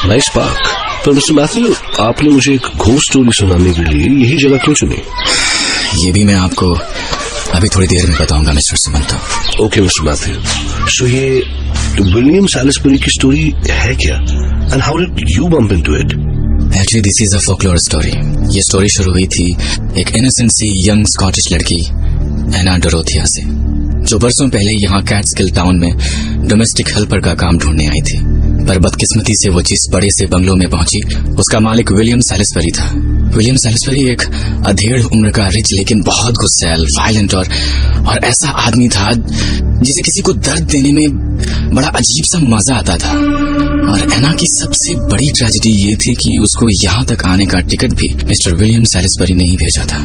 Nice park. पर mister Matthew, आपने मुझे एक घोस्ट स्टोरी सुनाने के लिए यही जगह क्यों चुनी? ये भी मैं आपको अभी थोड़ी देर में बताऊंगा mister Sumanto. Okay mister Matthew, so ये विलियम सैलिसबरी की स्टोरी है क्या? And how did you bump into it? Actually this is a folklore story. ये स्टोरी शुरू हुई थी एक इनोसेंट सी यंग स्कॉटिश लड़की एना डोरोथिया से, जो बरसों पहले यहाँ कैट्सकिल टाउन में डोमेस्टिक हेल्पर का काम ढूंढने आई थी। पर बदकिस्मती से वो जिस बड़े से बंगलों में पहुंची, उसका मालिक विलियम सैलिसबरी था। विलियम सैलिसबरी एक अधेड़ उम्र का रिच लेकिन बहुत गुस्सैल, वायलेंट और ऐसा आदमी था जिसे किसी को दर्द देने में बड़ा अजीब सा मजा आता था। और एना की सबसे बड़ी ट्रेजेडी ये थी कि उसको यहाँ तक आने का टिकट भी मिस्टर विलियम सैलिसबरी ने ही भेजा था।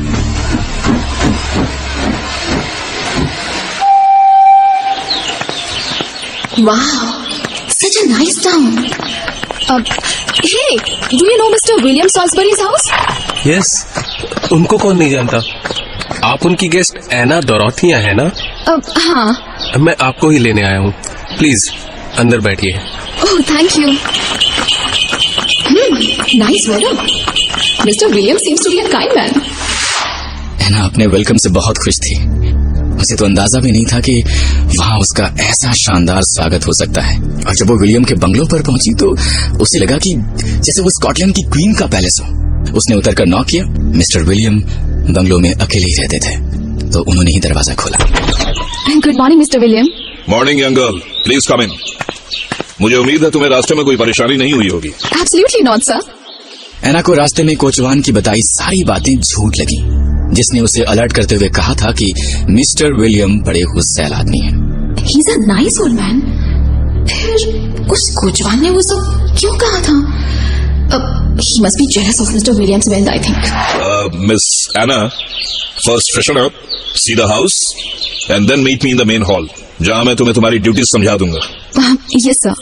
Wow, such a nice town. Hey, do you know Mr. William Salisbury's house? Yes, उनको कौन नहीं जानता। आप उनकी गेस्ट एना डोरोथिया है ना? हाँ। मैं आपको ही लेने आया हूँ, प्लीज अंदर बैठिए। Oh, thank you. Nice weather. Mr. William seems to be a kind man. एना अपने वेलकम से बहुत खुश थी। उसे तो अंदाजा भी नहीं था कि वहाँ उसका ऐसा शानदार स्वागत हो सकता है। और जब वो विलियम के बंगलों पर पहुंची तो उसे लगा कि जैसे वो स्कॉटलैंड की क्वीन का पैलेस हो। उसने उतरकर नॉक किया। मिस्टर विलियम बंगलों में अकेले ही रहते थे, तो उन्होंने ही दरवाजा खोला। Good morning mister William. Morning young girl, please come in. मुझे उम्मीद है तुम्हें रास्ते में कोई परेशानी नहीं हुई होगी। Absolutely not sir. एना को रास्ते में कोचवान की बताई सारी बातें झूठ लगी, जिसने उसे अलर्ट करते हुए कहा था कि मिस्टर विलियम बड़े गुस्सैल आदमी हैं। He is a nice old man. फिर उस कोचवान ने वो सब क्यों कहा था? He must be jealous of Mr Williams wealth, I think. Miss Anna, first freshen up, see the house and then meet me in the main hall, जहां मैं तुम्हें तुम्हारी ड्यूटीज समझा दूंगा। Yes sir.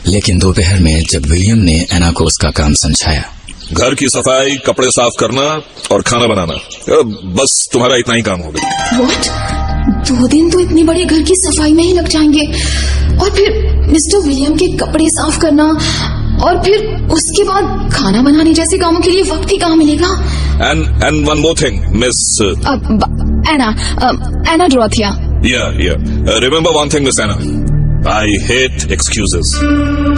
लेकिन दोपहर में जब विलियम ने एना को उसका काम समझाया, घर की सफाई, कपड़े साफ करना और खाना बनाना, बस तुम्हारा इतना ही काम होगा। व्हाट? 2 दिन तो इतनी बड़ी घर की सफाई में ही लग जाएंगे, और फिर मिस्टर विलियम के कपड़े साफ करना, और फिर उसके बाद खाना बनाने जैसे कामों के लिए वक्त ही कहाँ मिलेगा? And one more thing Miss Anna Dorothea. Remember one thing Miss Anna, I hate excuses.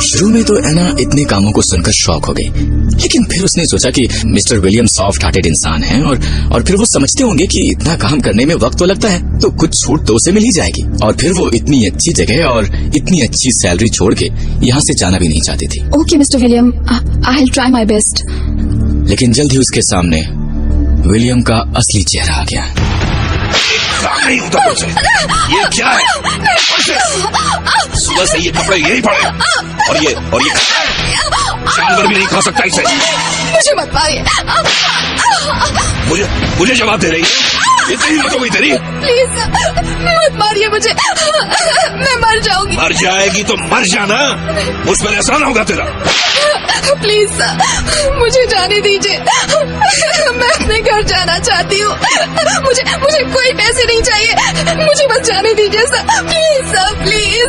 शुरू में तो एना इतने कामों को सुनकर शॉक हो गई, लेकिन फिर उसने सोचा कि मिस्टर विलियम सॉफ्ट हार्टेड इंसान हैं और फिर वो समझते होंगे कि इतना काम करने में वक्त तो लगता है, तो कुछ छूट तो उसे मिल ही जाएगी। और फिर वो इतनी अच्छी जगह और इतनी अच्छी सैलरी छोड़ के यहाँ से जाना भी नहीं चाहती थी। Okay mister William, I will try my best. लेकिन जल्द ही उसके सामने विलियम का असली चेहरा आ गया। ये क्या है? सुबह से ये कपड़े यही पड़े, और ये जानवर भी नहीं खा सकता इसे। मुझे मत मारिए। मुझे जवाब दे रही है? इतनी हिम्मत हो गई तेरी? प्लीज मत मारिए मुझे, मैं मर जाऊंगी। मर जाएगी तो मर जाना, मुझ पर एहसान होगा तेरा। प्लीज सर, मुझे जाने दीजिए, मैं अपने घर जाना चाहती हूँ। मुझे कोई पैसे नहीं चाहिए, मुझे बस जाने दीजिए सर, प्लीज सर, प्लीज।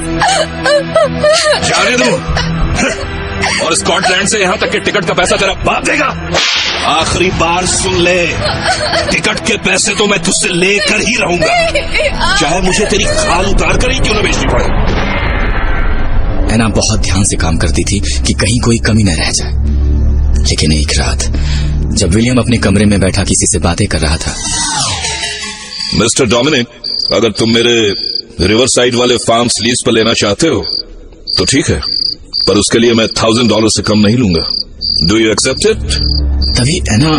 जाने दो, और स्कॉटलैंड से यहाँ तक के टिकट का पैसा तेरा बाप देगा। आखिरी बार सुन ले, टिकट के पैसे तो मैं तुझसे लेकर ही रहूंगा, चाहे मुझे तेरी खाल उतार कर ही क्यों न बेचनी पड़े। एना बहुत ध्यान से काम करती थी कि कहीं कोई कमी न रह जाए। लेकिन एक रात जब विलियम अपने कमरे में बैठा किसी से बातें कर रहा था। मिस्टर डोमिनिक, अगर तुम मेरे रिवर साइड वाले फार्म्स लीज पर लेना चाहते हो तो ठीक है, पर उसके लिए मैं $1000 से कम नहीं लूंगा। Do you accept it? तभी एना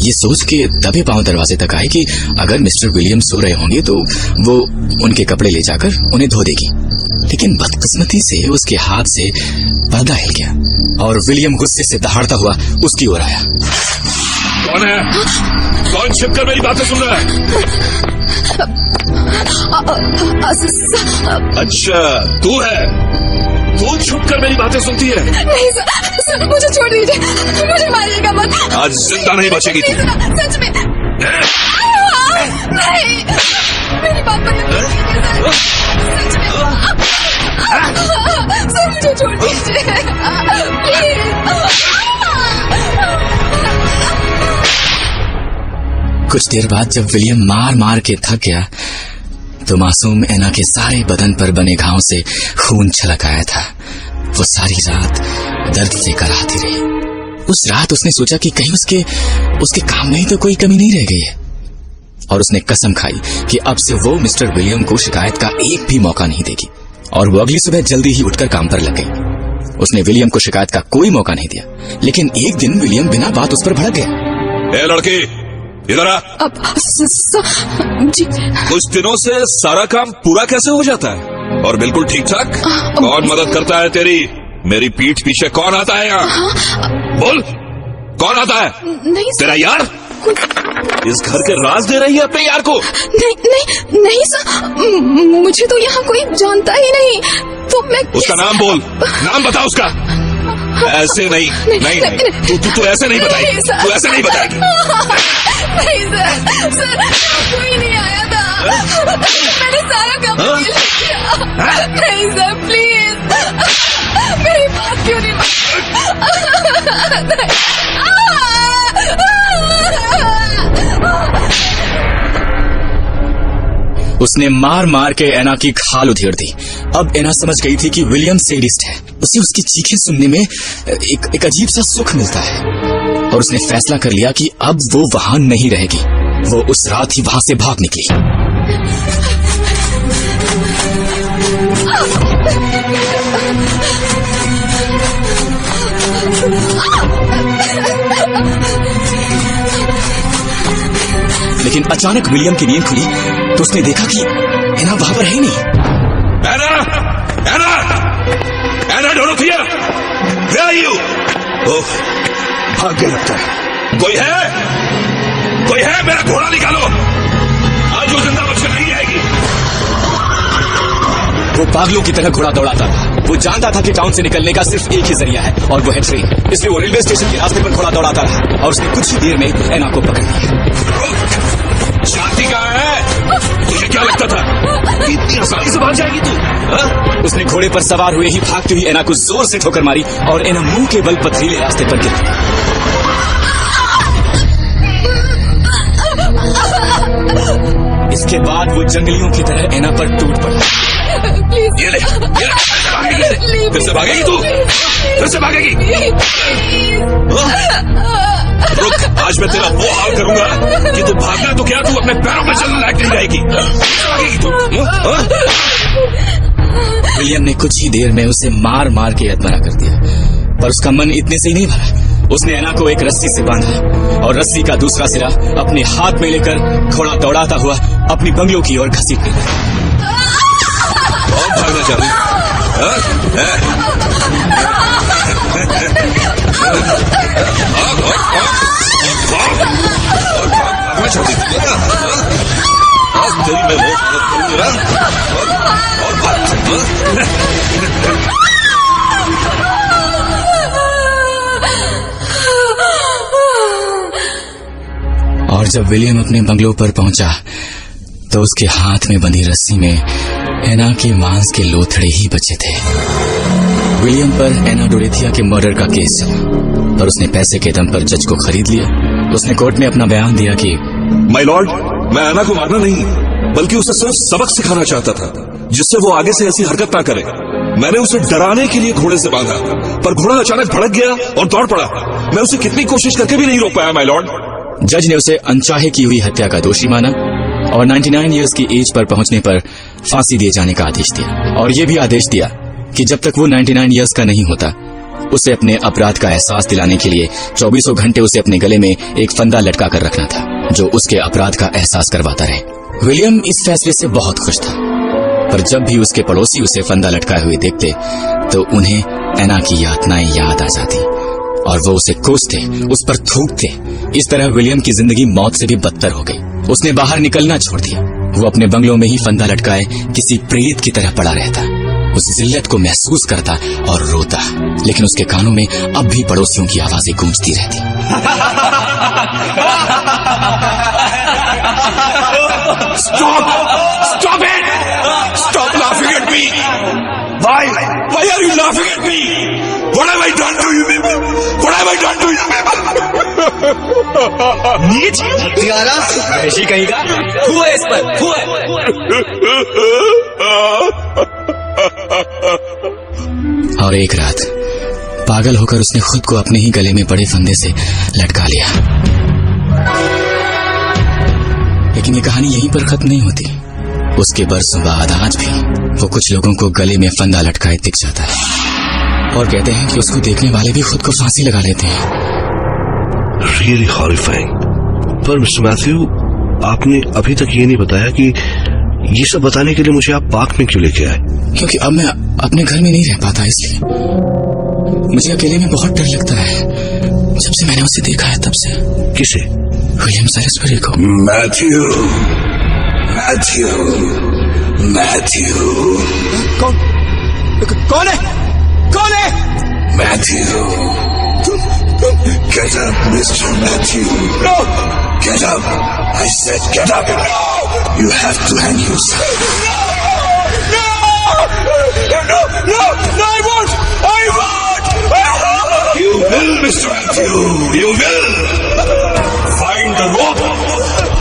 ये सोच के दबे पांव दरवाजे तक आई कि अगर मिस्टर विलियम सो रहे होंगे तो वो उनके कपड़े ले जाकर उन्हें धो देगी। लेकिन बदकिस्मती से उसके हाथ से पर्दा हिल गया और विलियम गुस्से से दहाड़ता हुआ उसकी ओर आया। कौन है? कौन छिपकर मेरी बातें सुन रहा है? अच्छा, तू है? तू छुपकर मेरी बातें सुनती है? नहीं सर, मुझे छोड़ दीजिए, मुझे मारिएगा मत। आज जिंदा नहीं बचेगी तू। सच में नहीं, मेरी बात मत सच में। सर मुझे छोड़ दीजिए प्लीज। कुछ देर बाद जब विलियम मार मार के थक गया तो मासूम एना के सारे बदन पर बने घावों से खून छलक आया था। वो सारी रात दर्द से कराहती रही। उस रात उसने सोचा कि कहीं उसके काम में ही तो कोई कमी नहीं रह गई है, और उसने कसम खाई कि अब से वो मिस्टर विलियम को शिकायत का एक भी मौका नहीं देगी। और वो अगली सुबह जल्दी ही उठकर काम पर लग गई। उसने विलियम को शिकायत का कोई मौका नहीं दिया, लेकिन एक दिन विलियम बिना बात उस पर भड़क गया। ए लड़की, इधर आ। अब जी कुछ दिनों से सारा काम पूरा कैसे हो जाता है और बिल्कुल ठीक ठाक? कौन मदद करता है तेरी? मेरी पीठ पीछे कौन आता है यहाँ? बोल, कौन आता है? नहीं सर। तेरा यार? इस घर के राज दे रही है अपने यार को? नहीं सर, मुझे तो यहाँ कोई जानता ही नहीं, तो मैं उसका नाम बोल, नाम बता उसका। ऐसे नहीं, तू ऐसे नहीं बताएगी, तू ऐसे नहीं बताएगी। नहीं सर, कोई नहीं आया था, मैंने सारा काम किया। नहीं सर, प्लीज, मेरी बात क्यों नहीं उसने मार मार के एना की खाल उधेड़ दी। अब एना समझ गई थी कि विलियम सैडिस्ट है। उसे उसकी चीखें सुनने में एक अजीब सा सुख मिलता है, और उसने फैसला कर लिया कि अब वो वहां नहीं रहेगी। वो उस रात ही वहां से भाग निकली। लेकिन अचानक विलियम की नींद खुली तो उसने देखा कि एना वहां पर है ही नहीं। एना डोरोथिया, where are you? ओह, भाग गया लगता है। कोई है? मेरा घोड़ा निकालो, आज वो जिंदा बच्चे नहीं आएगी। वो पागलों की तरह घोड़ा दौड़ाता था। वो जानता था कि टाउन से निकलने का सिर्फ एक ही जरिया है, और वो है ट्रेन। इसलिए वो रेलवे स्टेशन के रास्ते पर घोड़ा दौड़ाता रहा, और उसने कुछ ही देर में एना को पकड़ लिया। शांति कहाँ है? तुझे क्या लगता था इतनी आसानी से भाग जाएगी तू? हा? उसने घोड़े पर सवार हुए ही भागती हुई एना को जोर से ठोकर मारी, और एना मुंह के बल पथरीले रास्ते पर गिर गई। इसके बाद वो जंगलियों की तरह एना पर टूट पड़ा। ये ले, फिर से भागेगी तू? फिर से भागेगी? रुक, आज मैं तेरा वो हाल करूंगा कि तू भागना तो क्या, तू अपने पैरों पे चलने लायक नहीं रहेगी। भागेगी तू? विलियम ने कुछ ही देर में उसे मार मार के अधमरा कर दिया, पर उसका मन इतने से ही नहीं भरा। उसने एना को एक रस्सी से बांधा और रस्सी का दूसरा सिरा अपने हाथ में लेकर घोड़ा दौड़ाता हुआ अपनी बंगलों की ओर घसीटने लगा। और भागना चाह रही? भागना चाहती थी? आज तेरी मैं बहुत मदद करूंगी ना, और और जब विलियम अपने बंगलों पर पहुंचा तो उसके हाथ में बंधी रस्सी में एना के मांस के लोथड़े ही बचे थे। विलियम पर एना डोरेथिया के मर्डर का केस चला, पर उसने पैसे के दम पर जज को खरीद लिया। उसने कोर्ट में अपना बयान दिया कि माय लॉर्ड, मैं एना को मारना नहीं बल्कि उसे सिर्फ सबक सिखाना चाहता था, जिससे वो आगे से ऐसी हरकत ना करे। मैंने उसे डराने के लिए घोड़े से बांधा, पर घोड़ा अचानक भड़क गया और दौड़ पड़ा। मैं उसे कितनी कोशिश करके भी नहीं रोक पाया माय लॉर्ड। जज ने उसे अनचाहे की हुई हत्या का दोषी माना और 99 इयर्स की एज पर पहुंचने पर फांसी दिए जाने का आदेश दिया, और ये भी आदेश दिया कि जब तक वो 99 इयर्स का नहीं होता उसे अपने अपराध का एहसास दिलाने के लिए 24 घंटे उसे अपने गले में एक फंदा लटका कर रखना था, जो उसके अपराध का एहसास करवाता रहे। विलियम इस फैसले से बहुत खुश था, पर जब भी उसके पड़ोसी उसे फंदा लटकाए हुए देखते तो उन्हें एना की यातनाएं याद आ जाती और वो उसे कोसते, उस पर थूकते। इस तरह विलियम की जिंदगी मौत से भी बदतर हो गई। उसने बाहर निकलना छोड़ दिया। वो अपने बंगलों में ही फंदा लटकाए किसी प्रेत की तरह पड़ा रहता, उस जिल्लत को महसूस करता और रोता, लेकिन उसके कानों में अब भी पड़ोसियों की आवाजें गूंजती रहती। Stop it! Stop laughing at me! Why are you laughing at me? What have I done to you people? What have I done to you people? नीच हत्यारा ऐसी कहीं का हुआ इस पर हुआ। और एक रात पागल होकर उसने खुद को अपने ही गले में पड़े फंदे से लटका लिया। लेकिन ये कहानी यहीं पर खत्म नहीं होती। उसके बरसों बाद आज भी वो कुछ लोगों को गले में फंदा लटकाए दिख जाता है और कहते हैं कि उसको देखने वाले भी खुद को फांसी लगा लेते हैं। Really horrifying. पर मिस्टर मैथ्यू, आपने अभी तक ये नहीं बताया कि ये सब बताने के लिए मुझे आप पार्क में क्यों लेके आए? क्योंकि अब मैं अपने घर में नहीं रह पाता, इसलिए मुझे अकेले में बहुत डर लगता है। जब से मैंने उसे देखा है तब से। किसे? विलियम सैलिसबरी को। Matthew, Matthew, Matthew. कौन है? कौन है? Matthew, get up, Mr. Matthew. No! Get up. I said get up. You have to hang yourself. No! No! No! No! I won't! I won't! I won't! You will, Mr. Matthew. You will. Find the rope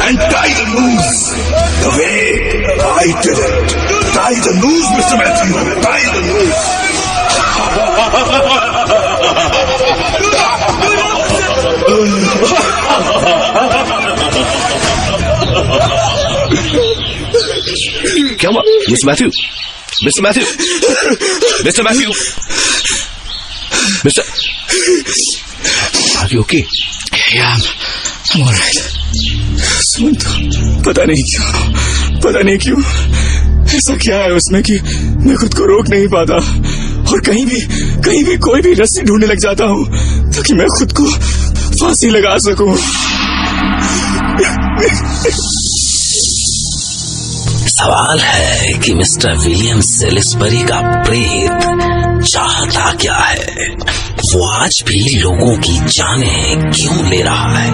and tie the noose. The way I did it. Tie the noose, Mr. Matthew. Tie the noose. क्या हुआ? Mr Matthew, Mr Matthew, Mr Matthew, mister, are you okay? I'm all right. सुन तो, पता नहीं क्यों ऐसा क्या है उसमें कि मैं खुद को रोक नहीं पाता और कहीं भी कोई भी रस्सी ढूंढने लग जाता हूँ ताकि मैं खुद को फांसी लगा सकूं। सवाल है कि मिस्टर विलियम सेलिसबरी का प्रेत चाहता क्या है? वो आज भी लोगों की जानें क्यों ले रहा है?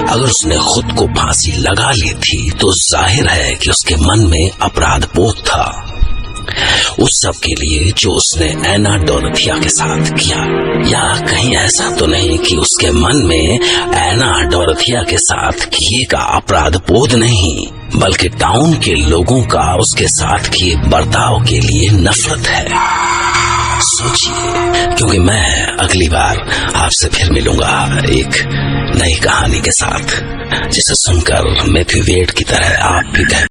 अगर उसने खुद को फांसी लगा ली थी तो जाहिर है कि उसके मन में अपराध बोध था, उस सब के लिए जो उसने एना डोरथिया के साथ किया। या कहीं ऐसा तो नहीं कि उसके मन में एना डोरथिया के साथ किए का अपराध बोध नहीं, बल्कि टाउन के लोगों का उसके साथ किए बर्ताव के लिए नफरत है। सोचिए, क्योंकि मैं अगली बार आपसे फिर मिलूंगा एक नई कहानी के साथ, जिसे सुनकर मैथ्यू वेड की तरह आप भी कह